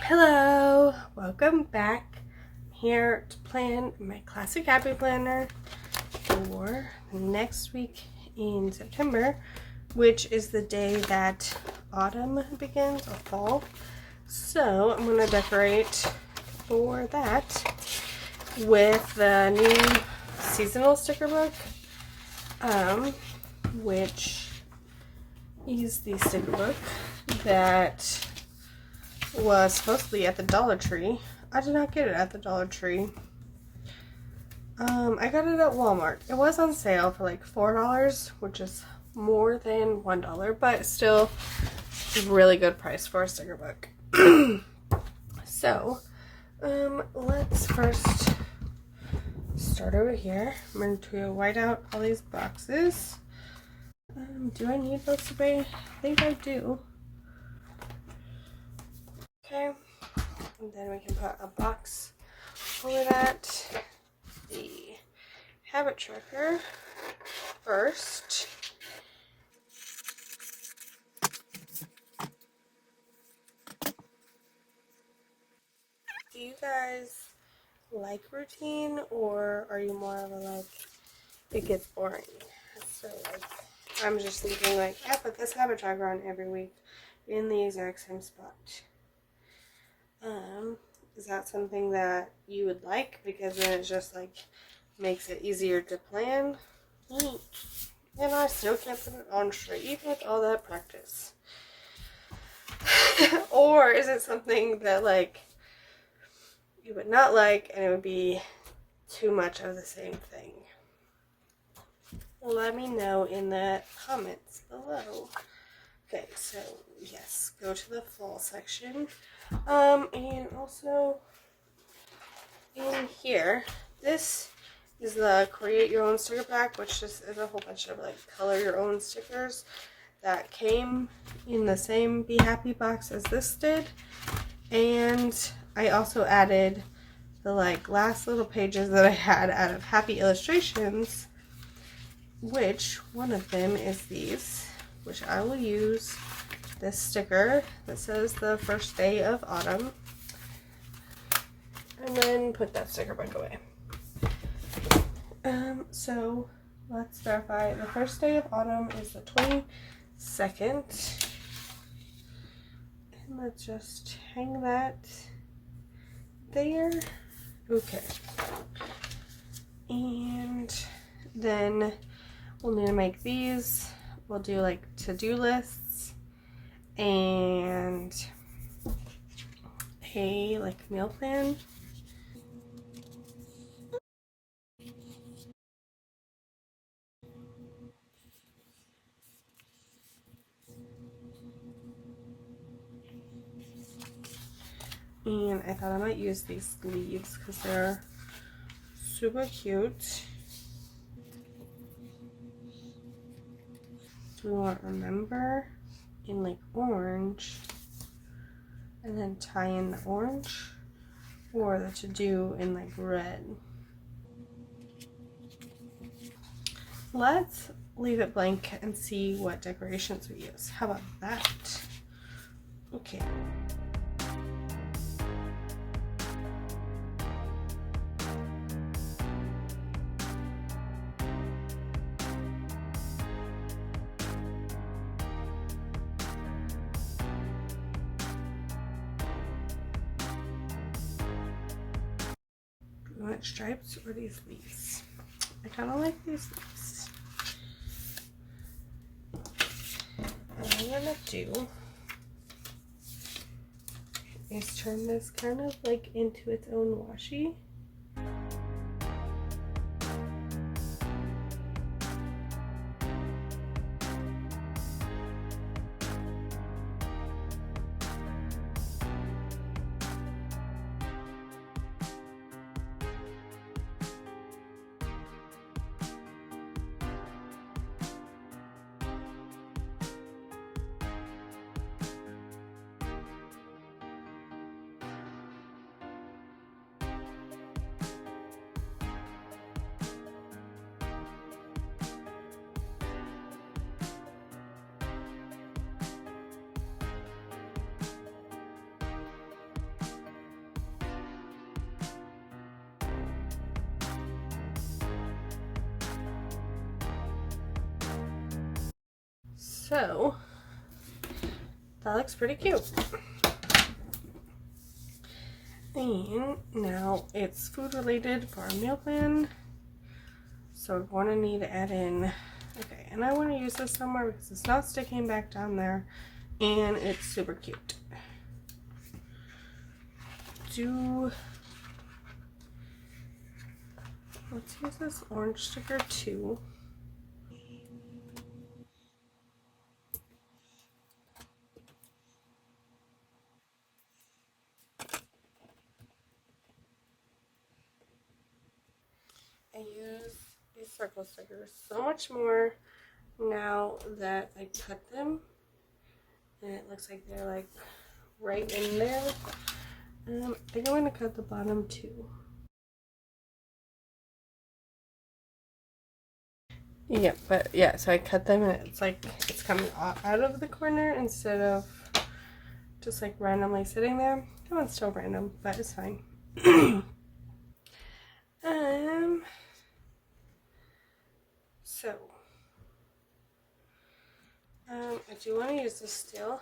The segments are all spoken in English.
Hello, welcome back. I'm here to plan my classic happy planner for next week in September, which is the day that autumn begins, or fall. So I'm going to decorate for that with the new seasonal sticker book, which is the sticker book that was supposed to be at the Dollar Tree. I did not get it at the Dollar Tree. I got it at Walmart. It was on sale for like $4, which is more than $1, but still really good price for a sticker book. So, let's first start over here. I'm going to white out all these boxes. Do I need those to be? I think I do. Okay, and then we can put a box over that. The habit tracker first. Do you guys like routine, or are you more of a like it gets boring? So like I'm just thinking like I put this habit tracker on every week in the exact same spot. Is that something that you would like, because then it just like makes it easier to plan? And I still can't put it on straight even with all that practice. Or is it something that like you would not like and it would be too much of the same thing? Let me know in the comments below. Okay, so yes, go to the fall section. And also in here, this is the create your own sticker pack, which just is a whole bunch of like color your own stickers that came in the same Be Happy box as this did. And I also added the like last little pages that I had out of Happy Illustrations, which one of them is these, which I will use this sticker that says the first day of autumn, and then put that sticker back away. So let's verify. The first day of autumn is the 22nd. And let's just hang that there. Okay. And then we'll need to make these. We'll do like to-do lists and a like meal plan. And I thought I might use these sleeves because they're super cute. Do we want remember in like orange and then tie in the orange, or the to-do in like red? Let's leave it blank and see what decorations we use. How about that? Okay. Do you want stripes or these leaves? I kind of like these leaves. What I'm gonna do is turn this kind of like into its own washi. So that looks pretty cute. And now it's food related for our meal plan. So we're going to need to add in, okay, and I want to use this somewhere because it's not sticking back down there and it's super cute. Let's use this orange sticker too. I use these circle stickers so much more now that I cut them, and it looks like they're like right in there. I think I'm going to cut the bottom too. Yeah, but yeah, so I cut them and it's like it's coming out of the corner instead of just like randomly sitting there. That one's still random, but it's fine. So I do want to use this still.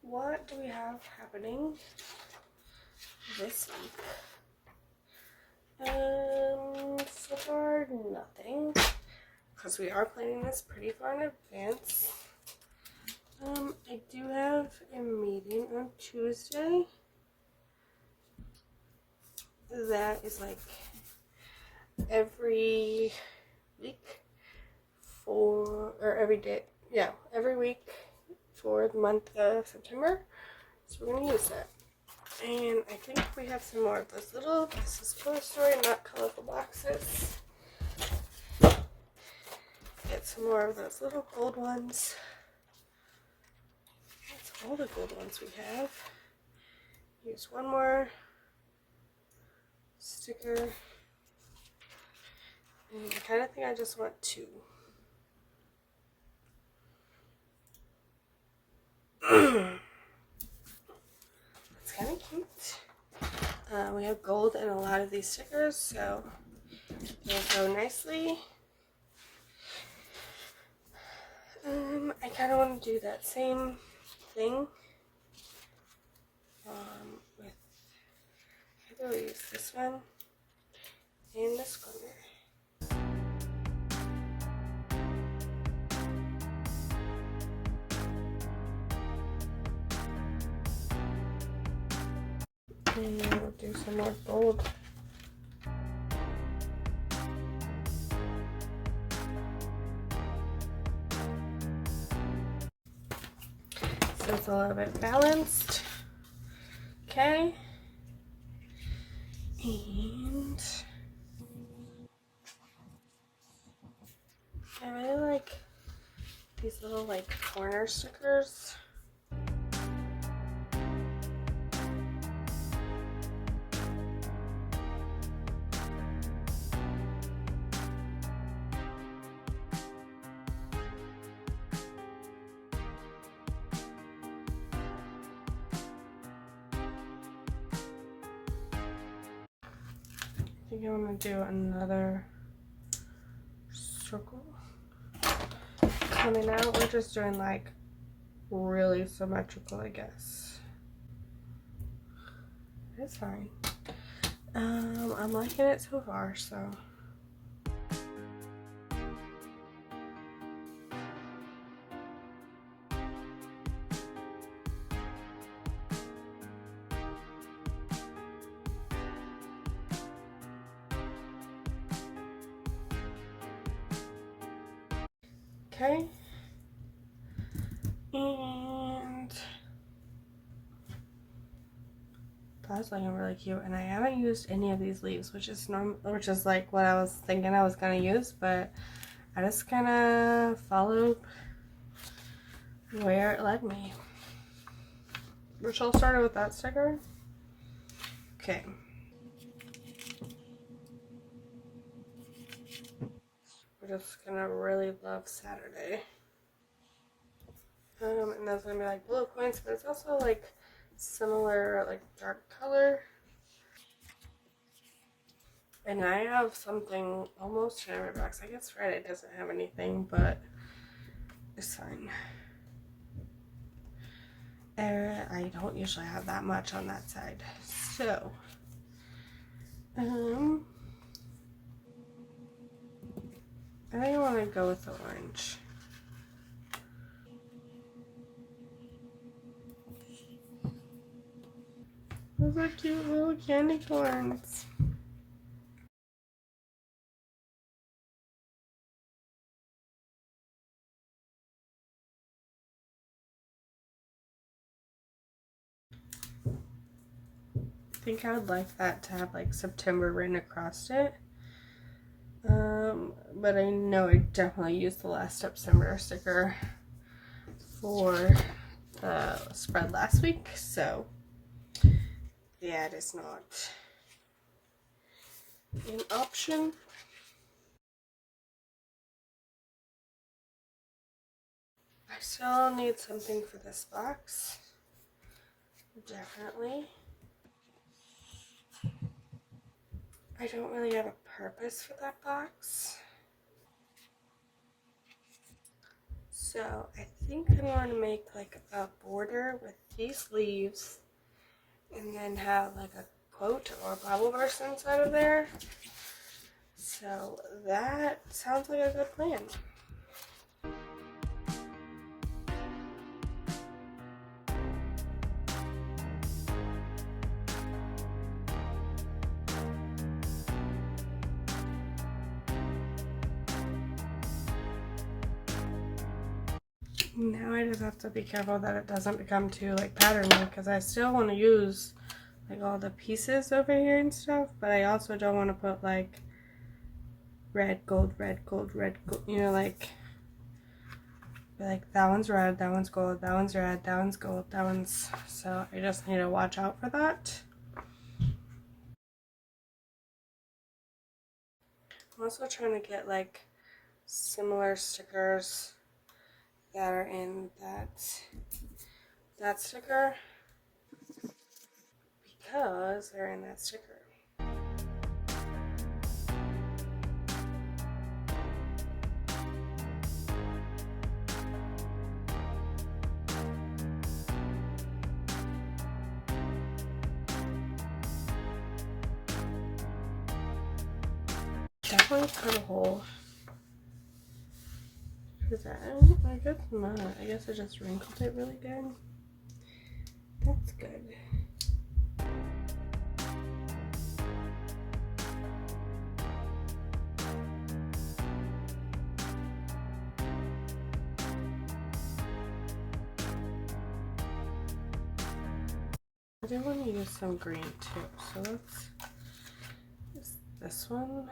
What do we have happening this week? So far nothing, because we are planning this pretty far in advance. I do have a meeting on Tuesday that is like every week or every day, yeah, every week for the month of September. So we're gonna use that. And I think we have some more of those little, this is Toy Story, not colorful boxes. Get some more of those little gold ones. That's all the gold ones we have. Use one more sticker. And I kind of think I just want two. It's kind of cute. We have gold in a lot of these stickers, so they'll go nicely. I kind of want to do that same thing with, maybe we'll use this one and this corner. And we'll do some more gold. So it's a little bit balanced. Okay. And I really like these little like corner stickers. I think I want to do another circle coming out. We're just doing like really symmetrical, I guess. It's fine. I'm liking it so far, so. Okay. And that's looking really cute. And I haven't used any of these leaves, which is like what I was thinking I was gonna use, but I just kind of followed where it led me. Rochelle started with that sticker. Okay. We're just gonna really love Saturday. And that's gonna be like bullet points, but it's also like similar, like dark color. And I have something almost in every box. I guess Friday doesn't have anything, but is fine. I don't usually have that much on that side. So, I think I want to go with the orange. Those are cute little candy corns. I think I would like that to have like September written across it. But I know I definitely used the last September sticker for the spread last week, so yeah, it is not an option. I still need something for this box, definitely. I don't really have a purpose for that box. So I think I want to make like a border with these leaves and then have like a quote or Bible verse inside of there. So that sounds like a good plan. Now I just have to be careful that it doesn't become too like patterny, because I still want to use like all the pieces over here and stuff, but I also don't want to put like red, gold, red, gold, red, gold, you know, like that one's red, that one's gold, that one's red, that one's gold, that one's, so I just need to watch out for that. I'm also trying to get like similar stickers that are in that sticker, because they're in that sticker. Definitely cut a hole. Is that? I guess not. I guess I just wrinkled it really good. That's good. I do want to use some green too, so let's use this one.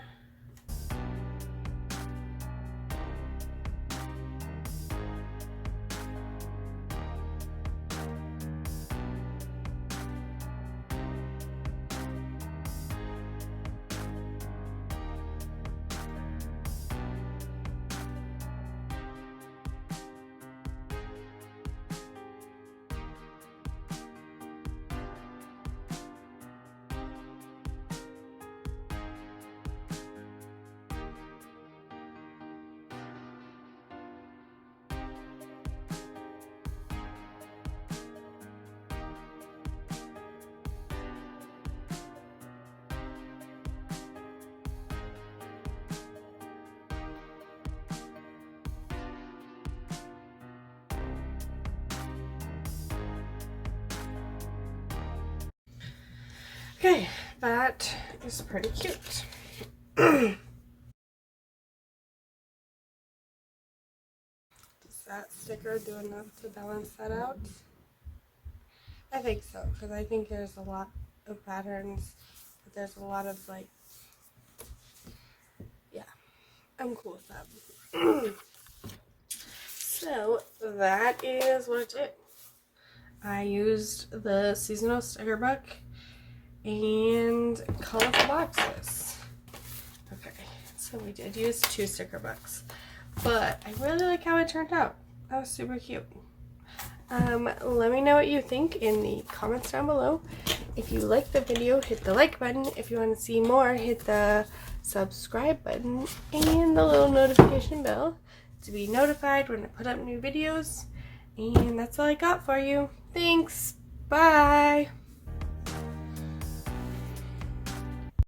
Okay, that is pretty cute. Does that sticker do enough to balance that out? I think so, because I think there's a lot of patterns, but there's a lot of like, yeah, I'm cool with that. So that is what I did. I used the seasonal sticker book and colorful boxes. Okay, so we did use 2 sticker books, but I really like how it turned out. That was super cute. Let me know what you think in the comments down below. If you like the video, hit the like button. If you want to see more, hit the subscribe button and the little notification bell. to be notified when I put up new videos. And that's all I got for you. Thanks. Bye.